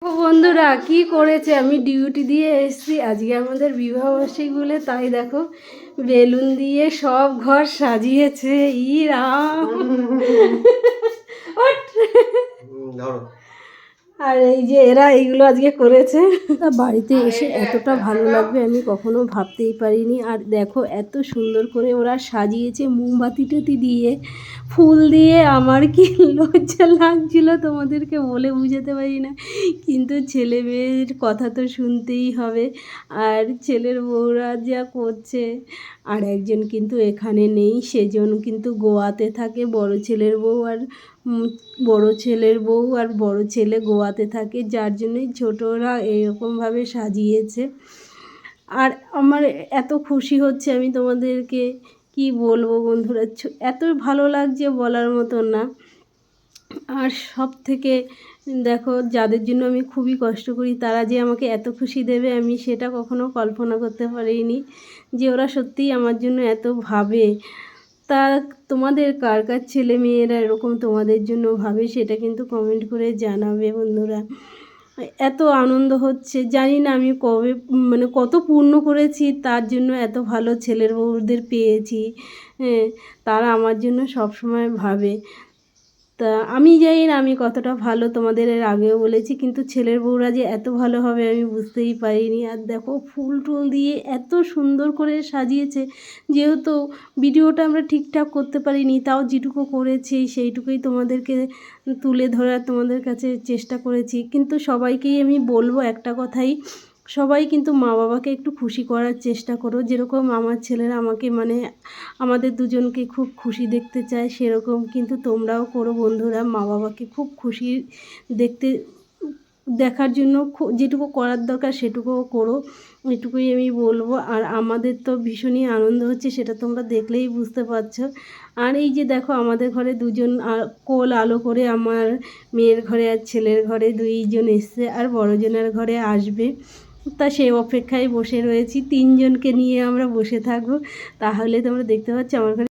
ও বন্ধুরা কি করেছে, আমি ডিউটি দিয়ে এসেছি আজকে আমাদের বিবাহবার্ষিকী বলে, তাই দেখো বেলুন দিয়ে সব ঘর সাজিয়েছে। ই রাম আর এই যে এরা এইগুলো আজকে করেছে। বাড়িতে এসে এতটা ভালো লাগবে আমি কখনো ভাবতেই পারিনি। আর দেখো এত সুন্দর করে ওরা সাজিয়েছে মোমবাতি টতি দিয়ে, ফুল দিয়ে। আমার কি লজ্জা লাগছিল তোমাদেরকে বলে বুঝাতে পারি না, কিন্তু ছেলে মেয়ের কথা তো শুনতেই হবে। আর ছেলের বউরা যা করছে, আর একজন কিন্তু এখানে নেই, সেজন কিন্তু গোয়াতে থাকে। বড় ছেলের বউ আর বড় ছেলে গোয়াতে থাকে, যার জন্যই ছোটরা এরকমভাবে সাজিয়েছে। আর আমার এত খুশি হচ্ছে, আমি তোমাদেরকে কি বলবো বন্ধুরা, এত ভালো লাগছে বলার মতন না। আর সব থেকে দেখো, যাদের জন্য আমি খুবই কষ্ট করি, তারা যে আমাকে এত খুশি দেবে আমি সেটা কখনো কল্পনা করতে পারিনি, যে ওরা সত্যিই আমার জন্য এত ভাবে। তা তোমাদের কার কার ছেলে মেয়েরা এরকম তোমাদের জন্য ভাবে সেটা কিন্তু কমেন্ট করে জানাবে বন্ধুরা। এত আনন্দ হচ্ছে, জানি না আমি কবে কত পূর্ণ করেছি, তার জন্য এত ভালো ছেলের বউদের পেয়েছি। তারা আমার জন্য সব সময় ভাবে। তা আমি জানি না আমি কতটা ভালো, তোমাদের এর আগেও বলেছি, কিন্তু ছেলের বউরা যে এত ভালো হবে আমি বুঝতেই পারিনি। আর দেখো ফুল টুল দিয়ে এত সুন্দর করে সাজিয়েছে। যেহেতু ভিডিওটা আমরা ঠিকঠাক করতে পারিনি, তাও যেটুকু করেছি সেইটুকুই তোমাদেরকে তুলে ধরার তোমাদের কাছে চেষ্টা করেছি। কিন্তু সবাইকেই আমি বলবো একটা কথাই, সবাই কিন্তু মা বাবাকে একটু খুশি করার চেষ্টা করো। যেরকম আমার ছেলেরা আমাকে আমাদের দুজনকে খুব খুশি দেখতে চায়, সেরকম কিন্তু তোমরাও করো বন্ধুরা। মা বাবাকে খুব খুশি দেখার জন্য যেটুকু করার দরকার সেটুকুও করো, এটুকুই আমি বলবো। আর আমাদের তো ভীষণই আনন্দ হচ্ছে, সেটা তোমরা দেখলেই বুঝতে পারছো। আর এই যে দেখো আমাদের ঘরে দুজন কোল আলো করে, আমার মেয়ের ঘরে আর ছেলের ঘরে দুইজন এসছে, আর বড়জনের ঘরে আসবে। তা সেই অপেক্ষায় বসে রয়েছি, তিনজনকে নিয়ে আমরা বসে থাকবো। তাহলে তোমরা দেখতে পাচ্ছ আমার ঘরে